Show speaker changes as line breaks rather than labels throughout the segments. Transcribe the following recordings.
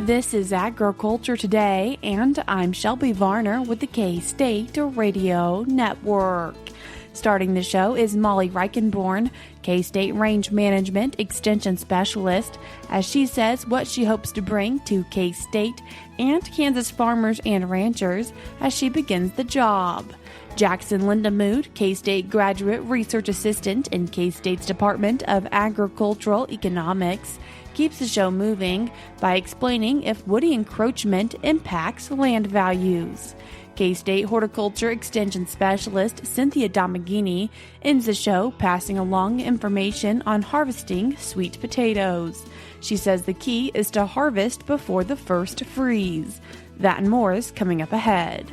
This is Agriculture Today, and I'm Shelby Varner with the K-State Radio Network. Starting the show is Molly Reichenborn, K-State Range Management Extension Specialist, as she says what she hopes to bring to K-State and Kansas farmers and ranchers as she begins the job. Jackson Lindamood, K-State Graduate Research Assistant in K-State's Department of Agricultural Economics, keeps the show moving by explaining if woody encroachment impacts land values. K-State Horticulture Extension Specialist Cynthia Domenghini ends the show passing along information on harvesting sweet potatoes. She says the key is to harvest before the first freeze. That and more is coming up ahead.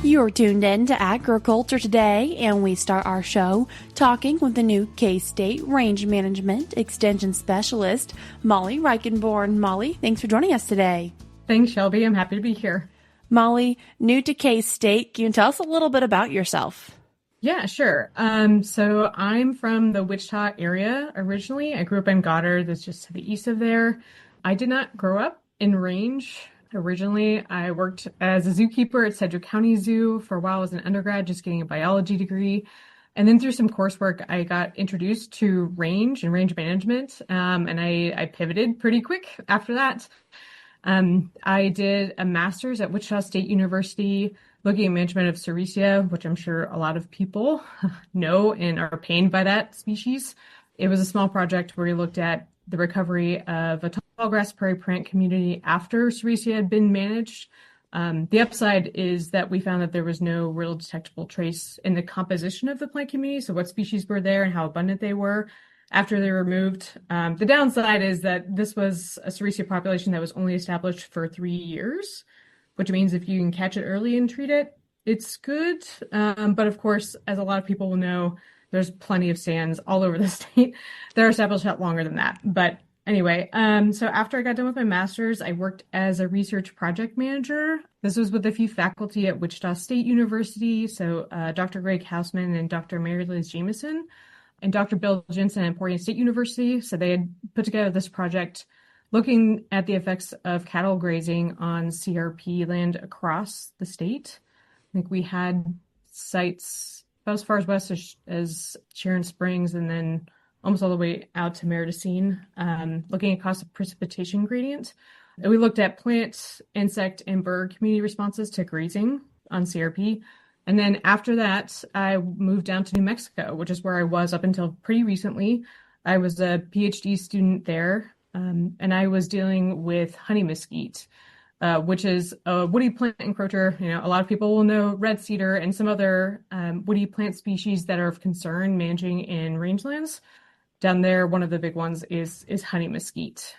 You're tuned in to Agriculture Today, and we start our show talking with the new K-State Range Management Extension Specialist, Molly Reichenborn. Molly, thanks for joining us today.
Thanks, Shelby. I'm happy to be here.
Molly, new to K-State, can you tell us a little bit about yourself?
Yeah, sure. So I'm from the Wichita area originally. I grew up in Goddard, that's just to the east of there. I did not grow up in range. Originally, I worked as a zookeeper at Sedgwick County Zoo for a while as an undergrad, just getting a biology degree. And then through some coursework, I got introduced to range and range management, and I pivoted pretty quick after that. I did a master's at Wichita State University looking at management of Sericea, which I'm sure a lot of people know and are pained by that species. It was a small project where we looked at the recovery of a tallgrass prairie plant community after Sericea had been managed. The upside is that we found that there was no real detectable trace in the composition of the plant community, so what species were there and how abundant they were after they were removed. The downside is that this was a Sericea population that was only established for 3 years, which means if you can catch it early and treat it, it's good. But of course, as a lot of people will know, there's plenty of stands all over the state that are established out longer than that. But anyway, so after I got done with my master's, I worked as a research project manager. This was with a few faculty at Wichita State University. So Dr. Greg Hausman and Dr. Mary Liz Jameson and Dr. Bill Jensen at Portland State University. So they had put together this project looking at the effects of cattle grazing on CRP land across the state. I think we had sites about as far as west as Sharon Springs and then almost all the way out to Meridicine, looking at cost of precipitation gradient. And we looked at plant, insect, and bird community responses to grazing on CRP. And then after that, I moved down to New Mexico, which is where I was up until pretty recently. I was a PhD student there, and I was dealing with honey mesquite, which is a woody plant encroacher. You know, a lot of people will know red cedar and some other woody plant species that are of concern managing in rangelands. Down there, one of the big ones is honey mesquite.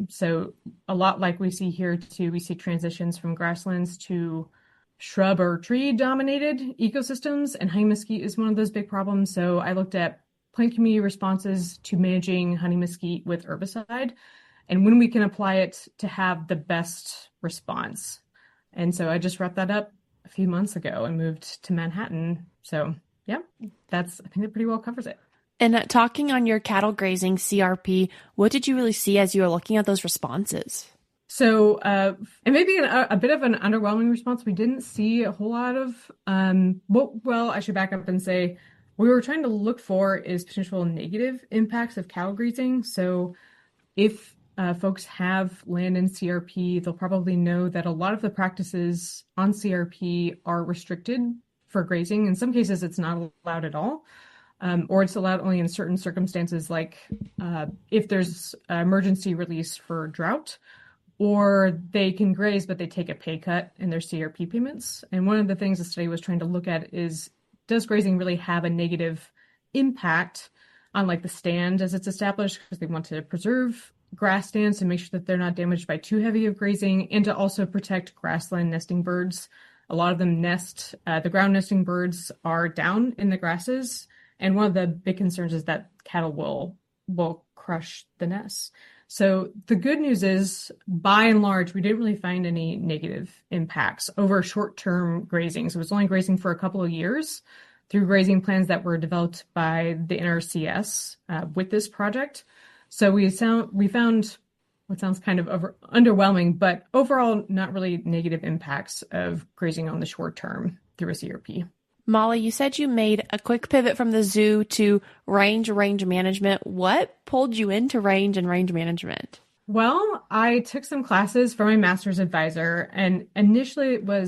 So a lot like we see here too, we see transitions from grasslands to shrub or tree dominated ecosystems, and honey mesquite is one of those big problems. So I looked at plant community responses to managing honey mesquite with herbicide and when we can apply it to have the best response. And so I just wrapped that up a few months ago and moved to Manhattan. So yeah, I think that pretty well covers it.
And talking on your cattle grazing CRP, what did you really see as you were looking at those responses?
So, and maybe a bit of an underwhelming response. We didn't see a whole lot of, well, I should back up and say what we were trying to look for is potential negative impacts of cattle grazing. So if folks have land in CRP, they'll probably know that a lot of the practices on CRP are restricted for grazing. In some cases, it's not allowed at all. Or it's allowed only in certain circumstances, like if there's emergency release for drought, or they can graze, but they take a pay cut in their CRP payments. And one of the things the study was trying to look at is, does grazing really have a negative impact on like the stand as it's established? Because they want to preserve grass stands to make sure that they're not damaged by too heavy of grazing, and to also protect grassland nesting birds. A lot of them nest, the ground nesting birds are down in the grasses. And one of the big concerns is that cattle will crush the nests. So the good news is, by and large, we didn't really find any negative impacts over short-term grazing. So it was only grazing for a couple of years through grazing plans that were developed by the NRCS with this project. So we found what sounds kind of underwhelming, but overall not really negative impacts of grazing on the short term through a CRP.
Molly, you said you made a quick pivot from the zoo to range management. What pulled you into range and range management?
Well, I took some classes from my master's advisor, and initially a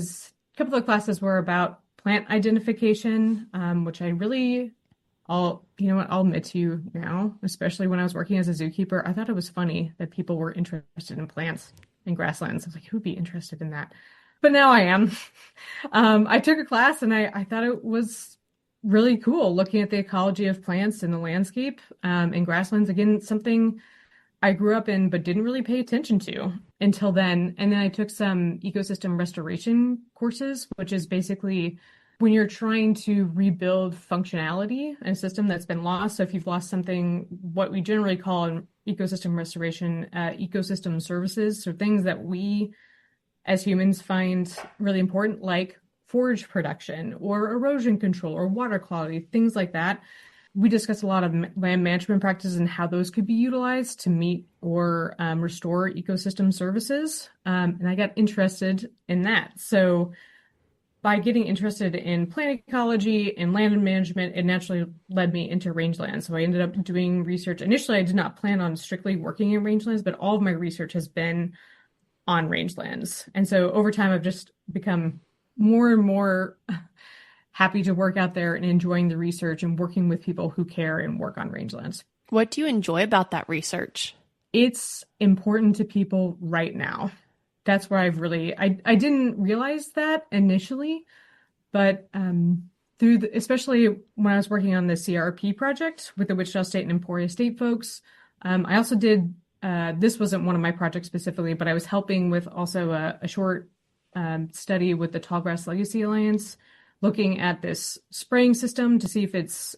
couple of classes were about plant identification, which I really, I'll admit to you now, especially when I was working as a zookeeper, I thought it was funny that people were interested in plants and grasslands. I was like, who'd be interested in that? But now I am. I took a class and I thought it was really cool looking at the ecology of plants in the landscape and grasslands. Again, something I grew up in but didn't really pay attention to until then. And then I took some ecosystem restoration courses, which is basically when you're trying to rebuild functionality in a system that's been lost. So if you've lost something, what we generally call in ecosystem restoration, ecosystem services, so things that we as humans find really important, like forage production or erosion control or water quality, things like that. We discuss a lot of land management practices and how those could be utilized to meet or restore ecosystem services. And I got interested in that. So by getting interested in plant ecology and land management, it naturally led me into rangelands. So I ended up doing research. Initially, I did not plan on strictly working in rangelands, but all of my research has been on rangelands. And so over time, I've just become more and more happy to work out there and enjoying the research and working with people who care and work on rangelands.
What do you enjoy about that research?
It's important to people right now. That's where I didn't realize that initially, but especially when I was working on the CRP project with the Wichita State and Emporia State folks, I also did, this wasn't one of my projects specifically, but I was helping with also a short study with the Tallgrass Legacy Alliance, looking at this spraying system to see if it's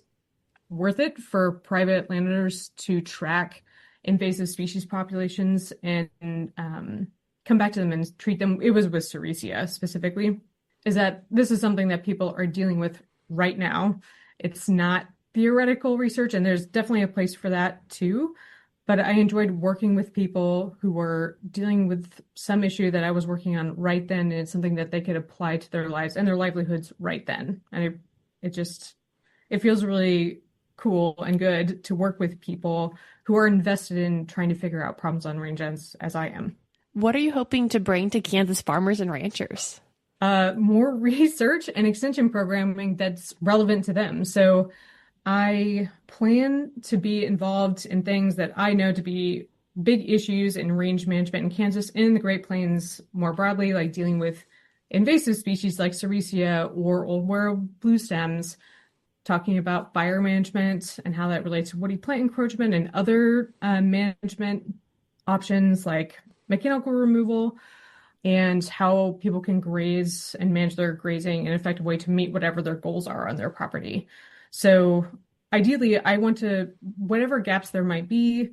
worth it for private landowners to track invasive species populations and come back to them and treat them. It was with Sericea specifically, is that this is something that people are dealing with right now. It's not theoretical research, and there's definitely a place for that too. But I enjoyed working with people who were dealing with some issue that I was working on right then, and it's something that they could apply to their lives and their livelihoods right then. And it feels really cool and good to work with people who are invested in trying to figure out problems on rangelands as I am.
What are you hoping to bring to Kansas farmers and ranchers?
More research and extension programming that's relevant to them. So I plan to be involved in things that I know to be big issues in range management in Kansas and in the Great Plains more broadly, like dealing with invasive species like Sericea or old world blue stems, talking about fire management and how that relates to woody plant encroachment and other management options like mechanical removal, and how people can graze and manage their grazing in an effective way to meet whatever their goals are on their property. So ideally, I want to, whatever gaps there might be,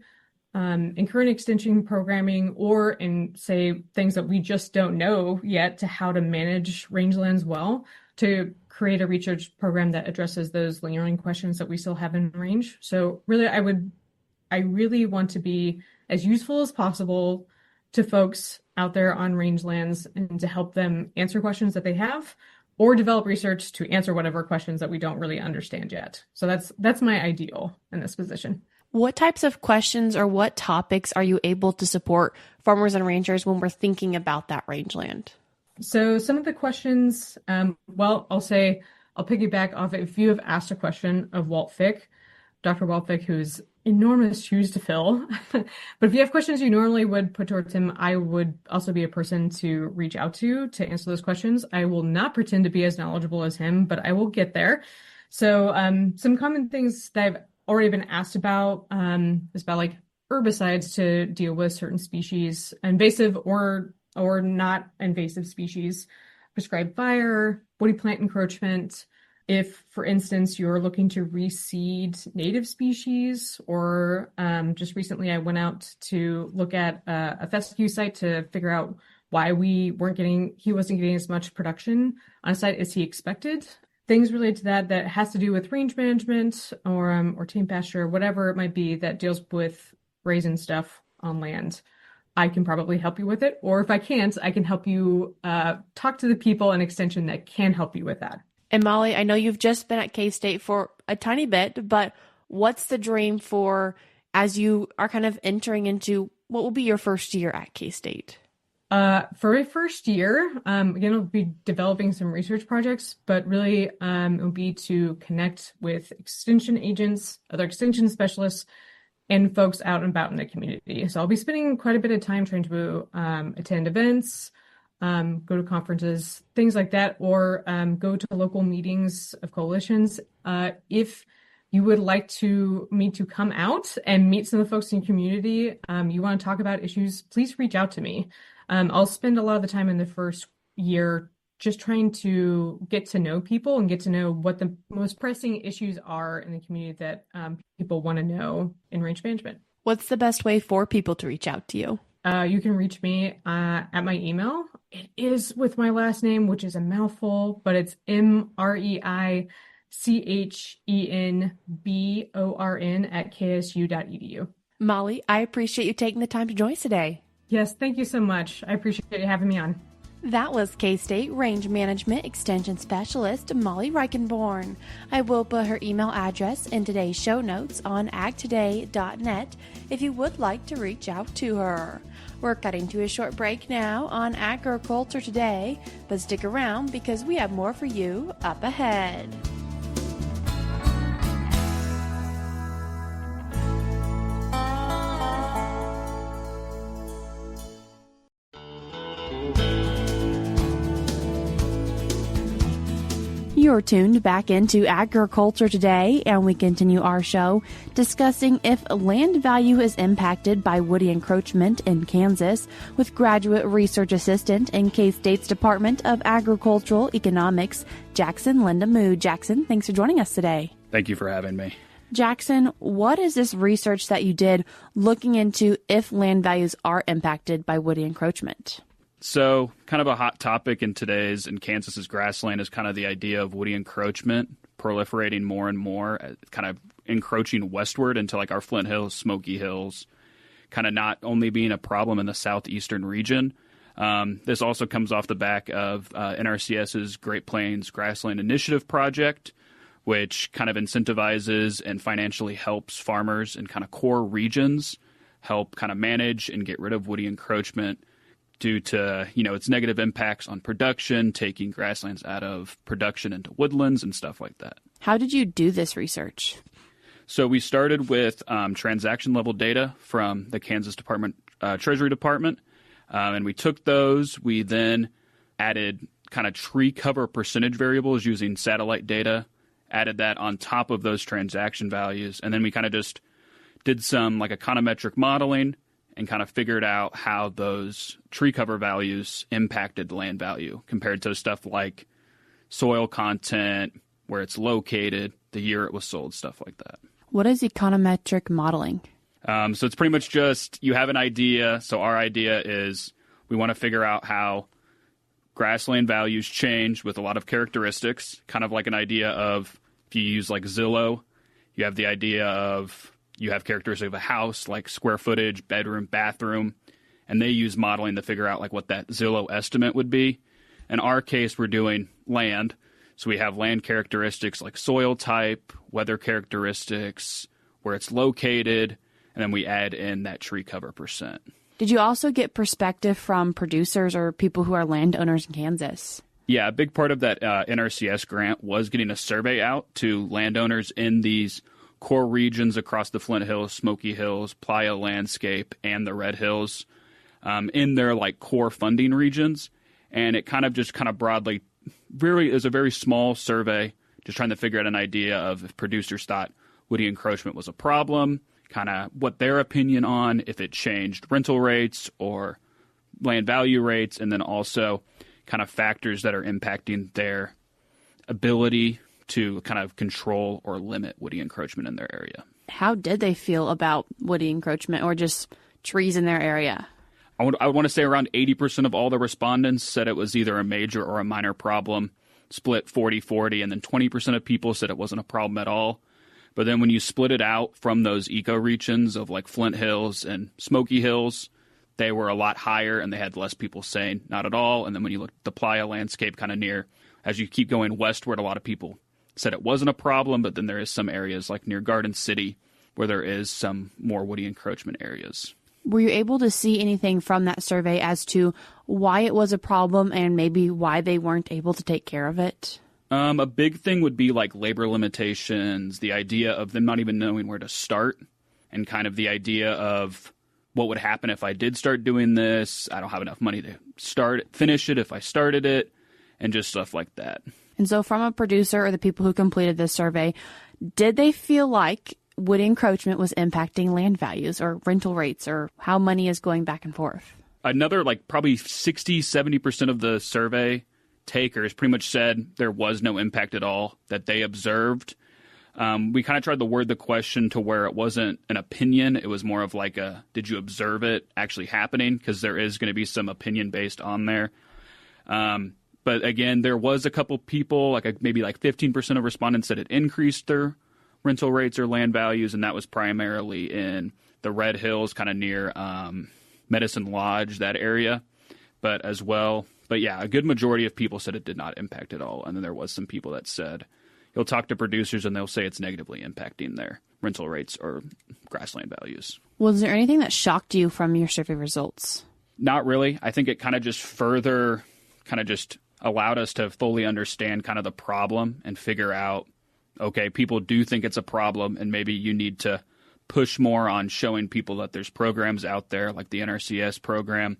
in current extension programming or in, say, things that we just don't know yet to how to manage rangelands well, to create a research program that addresses those lingering questions that we still have in range. So really, I really want to be as useful as possible to folks out there on rangelands and to help them answer questions that they have or develop research to answer whatever questions that we don't really understand yet. So that's my ideal in this position.
What types of questions or what topics are you able to support farmers and ranchers when we're thinking about that rangeland?
So some of the questions, I'll piggyback off if you have asked a question of Walt Fick, Dr. Walt Fick, who's enormous shoes to fill. But if you have questions you normally would put towards him, I would also be a person to reach out to answer those questions. I will not pretend to be as knowledgeable as him, but I will get there. So some common things that I've already been asked about is about like herbicides to deal with certain species, invasive or not invasive species, prescribed fire, woody plant encroachment, If, for instance, you're looking to reseed native species, or just recently I went out to look at a fescue site to figure out why he wasn't getting as much production on site as he expected. Things related to that has to do with range management or tame pasture, whatever it might be that deals with raising stuff on land. I can probably help you with it. Or if I can't, I can help you talk to the people in Extension that can help you with that.
And Molly, I know you've just been at K-State for a tiny bit, but what's the dream for as you are kind of entering into what will be your first year at K-State?
For a first year, again, I'll be developing some research projects, but really it will be to connect with extension agents, other extension specialists, and folks out and about in the community. So I'll be spending quite a bit of time trying to attend events, go to conferences, things like that, or go to local meetings of coalitions. If you would like me to come out and meet some of the folks in your community, you want to talk about issues, please reach out to me. I'll spend a lot of the time in the first year just trying to get to know people and get to know what the most pressing issues are in the community that people want to know in range management.
What's the best way for people to reach out to you?
You can reach me at my email. It is with my last name, which is a mouthful, but it's MREICHENBORN@ksu.edu.
Molly, I appreciate you taking the time to join us today.
Yes, thank you so much. I appreciate you having me on.
That was K-State Range Management Extension Specialist Molly Reichenborn. I will put her email address in today's show notes on agtoday.net if you would like to reach out to her. We're cutting to a short break now on Agriculture Today, but stick around because we have more for you up ahead. You're tuned back into Agriculture Today, and we continue our show discussing if land value is impacted by woody encroachment in Kansas with graduate research assistant in K-State's Department of Agricultural Economics, Jackson Lindamood. Jackson, thanks for joining us today.
Thank you for having me.
Jackson, what is this research that you did looking into if land values are impacted by woody encroachment?
So kind of a hot topic in Kansas's grassland is kind of the idea of woody encroachment proliferating more and more, kind of encroaching westward into like our Flint Hills, Smoky Hills, kind of not only being a problem in the southeastern region. This also comes off the back of NRCS's Great Plains Grassland Initiative project, which kind of incentivizes and financially helps farmers in kind of core regions help kind of manage and get rid of woody encroachment due to, its negative impacts on production, taking grasslands out of production into woodlands and stuff like that.
How did you do this research?
So we started with transaction level data from the Kansas Treasury Department, and we took those. We then added kind of tree cover percentage variables using satellite data, added that on top of those transaction values, and then we kind of just did some like econometric modeling and kind of figured out how those tree cover values impacted land value compared to stuff like soil content, where it's located, the year it was sold, stuff like that.
What is econometric modeling?
So it's pretty much just you have an idea. So our idea is we want to figure out how grassland values change with a lot of characteristics, kind of like an idea of if you use like Zillow, you have the idea of you have characteristics of a house like square footage, bedroom, bathroom, and they use modeling to figure out like what that Zillow estimate would be. In our case, we're doing land. So we have land characteristics like soil type, weather characteristics, where it's located, and then we add in that tree cover percent.
Did you also get perspective from producers or people who are landowners in Kansas?
Yeah, a big part of that NRCS grant was getting a survey out to landowners in these core regions across the Flint Hills, Smoky Hills, Playa landscape, and the Red Hills in their like core funding regions. And it kind of broadly is a very small survey, just trying to figure out an idea of if producers thought woody encroachment was a problem, kind of what their opinion on if it changed rental rates or land value rates, and then also kind of factors that are impacting their ability to kind of control or limit woody encroachment in their area.
How did they feel about woody encroachment or just trees in their area?
I would want to say around 80% of all the respondents said it was either a major or a minor problem, split 40-40, and then 20% of people said it wasn't a problem at all. But then when you split it out from those ecoregions of like Flint Hills and Smoky Hills, they were a lot higher, and they had less people saying not at all. And then when you look at the playa landscape kind of near, as you keep going westward, a lot of people said it wasn't a problem, but then there is some areas like near Garden City where there is some more woody encroachment areas.
Were you able to see anything from that survey as to why it was a problem and maybe why they weren't able to take care of it?
A big thing would be like labor limitations, the idea of them not even knowing where to start, and kind of the idea of what would happen if I did start doing this. I don't have enough money to finish it if I started it, and just stuff like that.
And so from a producer or the people who completed this survey, did they feel like woody encroachment was impacting land values or rental rates or how money is going back and forth?
Another like probably 60-70% of the survey takers pretty much said there was no impact at all that they observed. We kind of tried to word the question to where it wasn't an opinion. It was more of like a, did you observe it actually happening? Because there is going to be some opinion based on there. But again, there was a couple people, like maybe like 15% of respondents said it increased their rental rates or land values. And that was primarily in the Red Hills, kind of near Medicine Lodge, that area. But yeah, a good majority of people said it did not impact at all. And then there was some people that said, you'll talk to producers and they'll say it's negatively impacting their rental rates or grassland values.
Was there anything that shocked you from your survey results?
Not really. I think it kind of just further kind of just allowed us to fully understand kind of the problem and figure out, okay, people do think it's a problem, and maybe you need to push more on showing people that there's programs out there like the NRCS program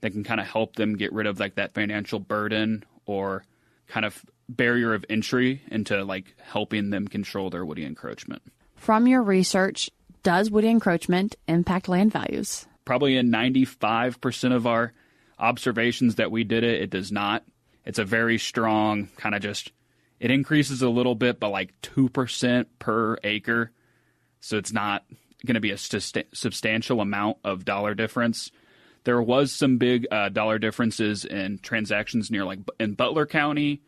that can kind of help them get rid of like that financial burden or kind of barrier of entry into like helping them control their woody encroachment.
From your research, does woody encroachment impact land values?
Probably in 95% of our observations that we did it does not. It's a very strong kind of just, it increases a little bit, but like 2% per acre. So it's not going to be a substantial amount of dollar difference. There was some big dollar differences in transactions near like in Butler County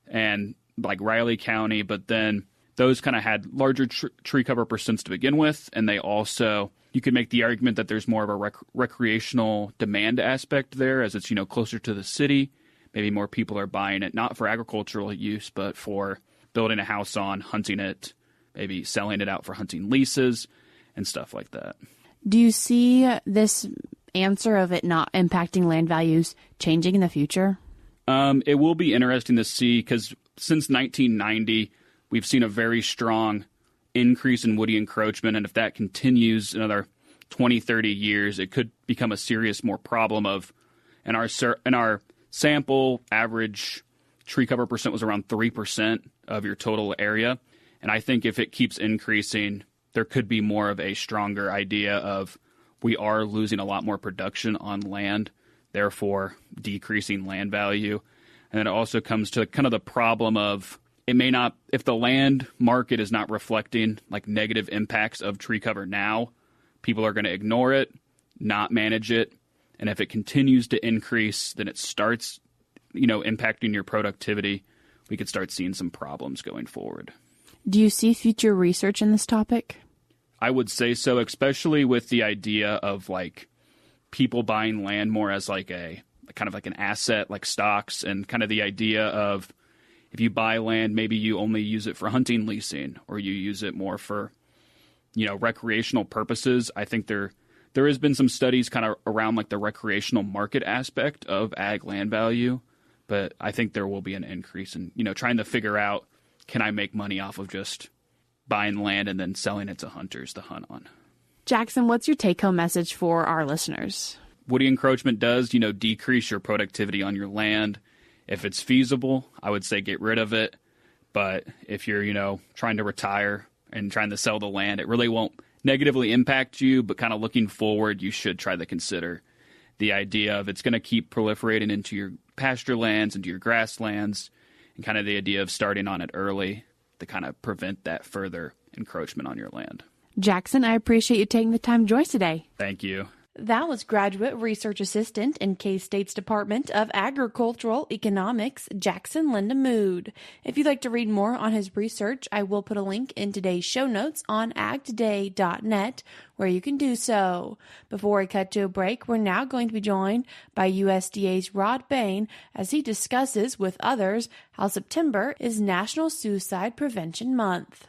and like Riley County, but then those kind of had larger tree cover percents to begin with. And they also, you could make the argument that there's more of a recreational demand aspect there as it's, closer to the city. Maybe more people are buying it, not for agricultural use, but for building a house on, hunting it, maybe selling it out for hunting leases and stuff like that.
Do you see this answer of it not impacting land values changing in the future?
It will be interesting to see because since 1990, we've seen a very strong increase in woody encroachment. And if that continues another 20, 30 years, it could become a serious more problem of, in our sample average tree cover percent was around 3% of your total area. And I think if it keeps increasing, there could be more of a stronger idea of we are losing a lot more production on land, therefore decreasing land value. And then it also comes to kind of the problem of it may not, if the land market is not reflecting like negative impacts of tree cover now, people are going to ignore it, not manage it. And if it continues to increase, then it starts, impacting your productivity. We could start seeing some problems going forward.
Do you see future research in this topic?
I would say so, especially with the idea of like people buying land more as like a kind of like an asset, like stocks, and kind of the idea of if you buy land, maybe you only use it for hunting leasing or you use it more for, recreational purposes. I think there has been some studies kind of around like the recreational market aspect of ag land value, but I think there will be an increase in, trying to figure out, can I make money off of just buying land and then selling it to hunters to hunt on?
Jackson, what's your take-home message for our listeners?
Woody encroachment does, decrease your productivity on your land. If it's feasible, I would say get rid of it. But if you're, trying to retire and trying to sell the land, it really won't negatively impact you. But kind of looking forward, you should try to consider the idea of it's going to keep proliferating into your pasture lands, into your grasslands, and kind of the idea of starting on it early to kind of prevent that further encroachment on your land.
Jackson, I appreciate you taking the time to join us today.
Thank you.
That was Graduate Research Assistant in K-State's Department of Agricultural Economics, Jackson Lindamood. If you'd like to read more on his research, I will put a link in today's show notes on agtoday.net where you can do so. Before we cut to a break, we're now going to be joined by USDA's Rod Bain as he discusses with others how September is National Suicide Prevention Month.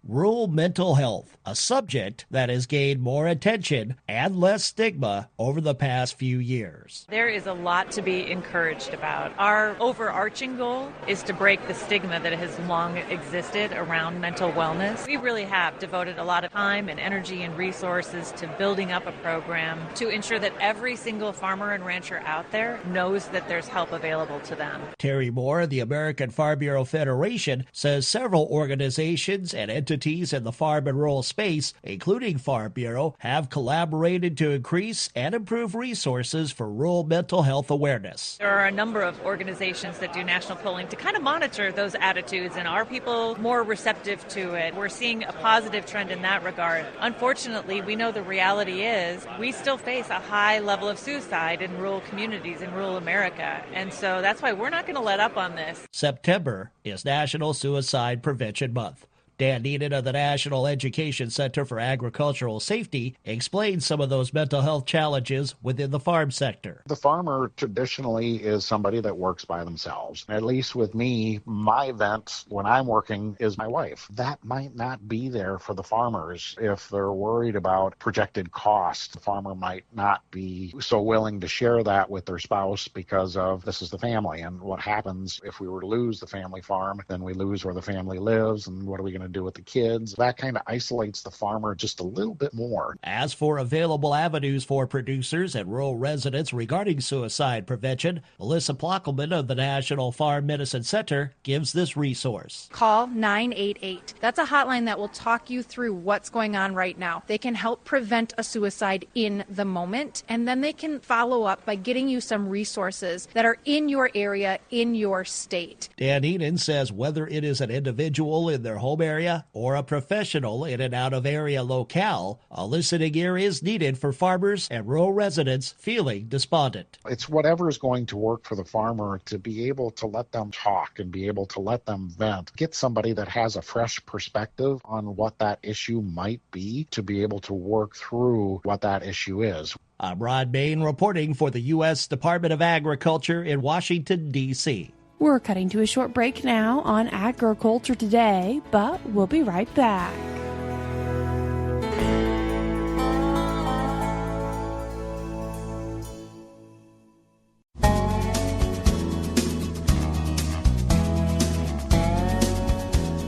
Rural mental health, a subject that has gained more attention and less stigma over the past few years.
There is a lot to be encouraged about. Our overarching goal is to break the stigma that has long existed around mental wellness. We really have devoted a lot of time and energy and resources to building up a program to ensure that every single farmer and rancher out there knows that there's help available to them.
Terry Moore, the American Farm Bureau Federation, says several organizations and entities in the farm and rural space, including Farm Bureau, have collaborated to increase and improve resources for rural mental health awareness.
There are a number of organizations that do national polling to kind of monitor those attitudes, and are people more receptive to it? We're seeing a positive trend in that regard. Unfortunately, we know the reality is we still face a high level of suicide in rural communities in rural America, and so that's why we're not going to let up on this.
September is National Suicide Prevention Month. Dan Eden of the National Education Center for Agricultural Safety explains some of those mental health challenges within the farm sector.
The farmer traditionally is somebody that works by themselves. At least with me, my vent when I'm working is my wife. That might not be there for the farmers. If they're worried about projected cost, the farmer might not be so willing to share that with their spouse because of this is the family. And what happens if we were to lose the family farm, then we lose where the family lives, and what are we going to do with the kids? That kind of isolates the farmer just a little bit more.
As for available avenues for producers and rural residents regarding suicide prevention, Melissa Plockelman of the National Farm Medicine Center gives this resource.
Call 988. That's a hotline that will talk you through what's going on right now. They can help prevent a suicide in the moment, and then they can follow up by getting you some resources that are in your area, in your state.
Dan Eden says whether it is an individual in their home area or a professional in an out-of-area locale, a listening ear is needed for farmers and rural residents feeling despondent.
It's whatever is going to work for the farmer to be able to let them talk and be able to let them vent. Get somebody that has a fresh perspective on what that issue might be to be able to work through what that issue is.
I'm Rod Bain reporting for the U.S. Department of Agriculture in Washington, D.C.
We're cutting to a short break now on Agriculture Today, but we'll be right back.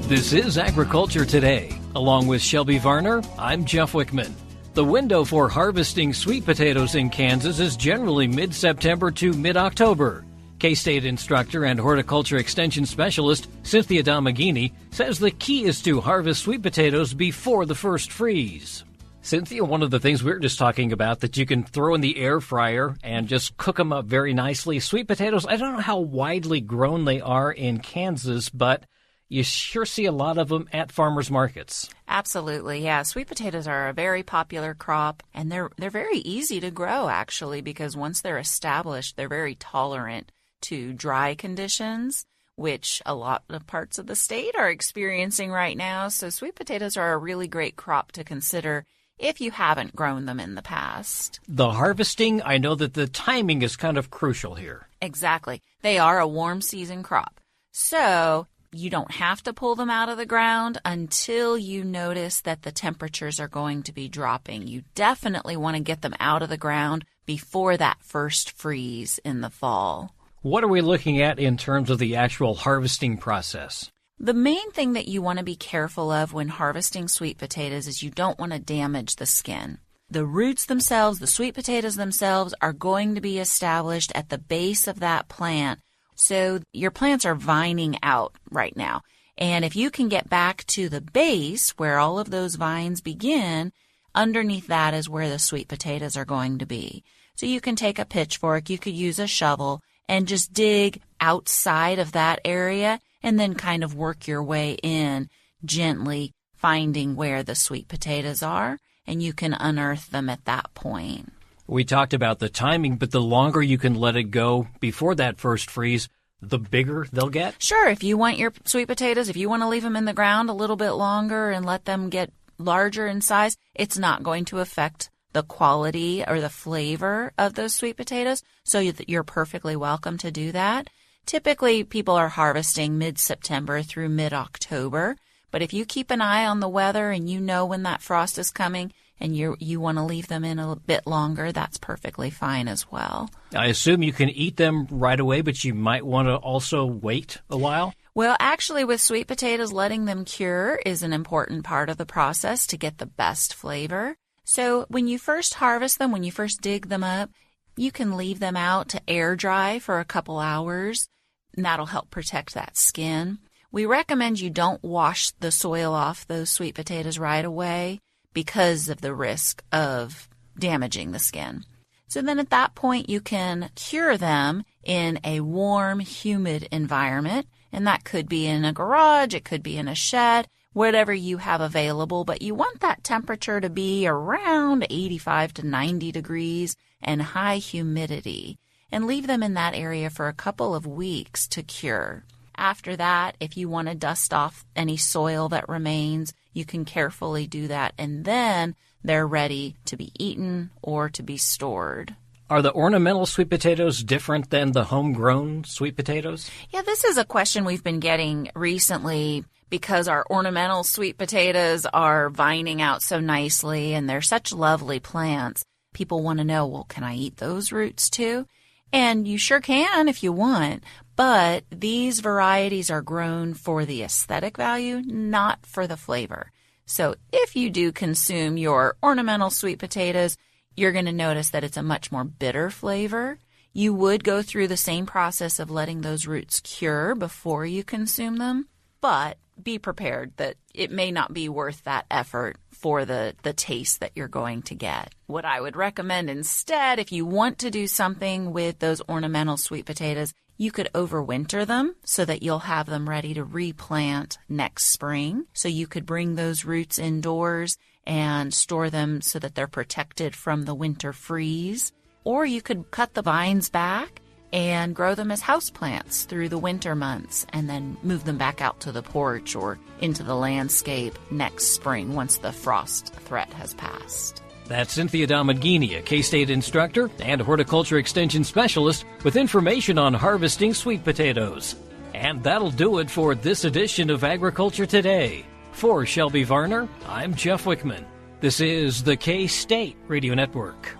This is Agriculture Today. Along with Shelby Varner, I'm Jeff Wickman. The window for harvesting sweet potatoes in Kansas is generally mid-September to mid-October. K-State instructor and horticulture extension specialist Cynthia Domenghini says the key is to harvest sweet potatoes before the first freeze. Cynthia, one of the things we were just talking about that you can throw in the air fryer and just cook them up very nicely. Sweet potatoes, I don't know how widely grown they are in Kansas, but you sure see a lot of them at farmers markets.
Absolutely, yeah. Sweet potatoes are a very popular crop, and they're very easy to grow, actually, because once they're established, they're very tolerant to dry conditions, which a lot of parts of the state are experiencing right now. So sweet potatoes are a really great crop to consider if you haven't grown them in the past.
The harvesting, I know that the timing is kind of crucial here.
Exactly. They are a warm season crop. So you don't have to pull them out of the ground until you notice that the temperatures are going to be dropping. You definitely want to get them out of the ground before that first freeze in the fall.
What are we looking at in terms of the actual harvesting process?
The main thing that you want to be careful of when harvesting sweet potatoes is you don't want to damage the skin. The roots themselves, the sweet potatoes themselves, are going to be established at the base of that plant. So your plants are vining out right now. And if you can get back to the base where all of those vines begin, underneath that is where the sweet potatoes are going to be. So you can take a pitchfork, you could use a shovel, and just dig outside of that area and then kind of work your way in, gently finding where the sweet potatoes are, and you can unearth them at that point.
We talked about the timing, but the longer you can let it go before that first freeze, the bigger they'll get?
Sure. If you want your sweet potatoes, if you want to leave them in the ground a little bit longer and let them get larger in size, it's not going to affect the quality or the flavor of those sweet potatoes. So you're perfectly welcome to do that. Typically, people are harvesting mid-September through mid-October. But if you keep an eye on the weather and you know when that frost is coming and you want to leave them in a bit longer, that's perfectly fine as well.
I assume you can eat them right away, but you might want to also wait a while?
Well, actually, with sweet potatoes, letting them cure is an important part of the process to get the best flavor. So when you first harvest them, when you first dig them up, you can leave them out to air dry for a couple hours, and that'll help protect that skin. We recommend you don't wash the soil off those sweet potatoes right away because of the risk of damaging the skin. So then at that point, you can cure them in a warm, humid environment, and that could be in a garage, it could be in a shed, whatever you have available, but you want that temperature to be around 85 to 90 degrees and high humidity, and leave them in that area for a couple of weeks to cure. After that, if you want to dust off any soil that remains, you can carefully do that, and then they're ready to be eaten or to be stored.
Are the ornamental sweet potatoes different than the homegrown sweet potatoes?
Yeah, this is a question we've been getting recently because our ornamental sweet potatoes are vining out so nicely and they're such lovely plants. People want to know, well, can I eat those roots too? And you sure can if you want, but these varieties are grown for the aesthetic value, not for the flavor. So if you do consume your ornamental sweet potatoes, you're going to notice that it's a much more bitter flavor. You would go through the same process of letting those roots cure before you consume them, but be prepared that it may not be worth that effort for the taste that you're going to get. What I would recommend instead, if you want to do something with those ornamental sweet potatoes, you could overwinter them so that you'll have them ready to replant next spring. So you could bring those roots indoors and store them so that they're protected from the winter freeze. Or you could cut the vines back and grow them as houseplants through the winter months and then move them back out to the porch or into the landscape next spring once the frost threat has passed.
That's Cynthia Domenghini, a K-State instructor and horticulture extension specialist with information on harvesting sweet potatoes. And that'll do it for this edition of Agriculture Today. For Shelby Varner, I'm Jeff Wickman. This is the K-State Radio Network.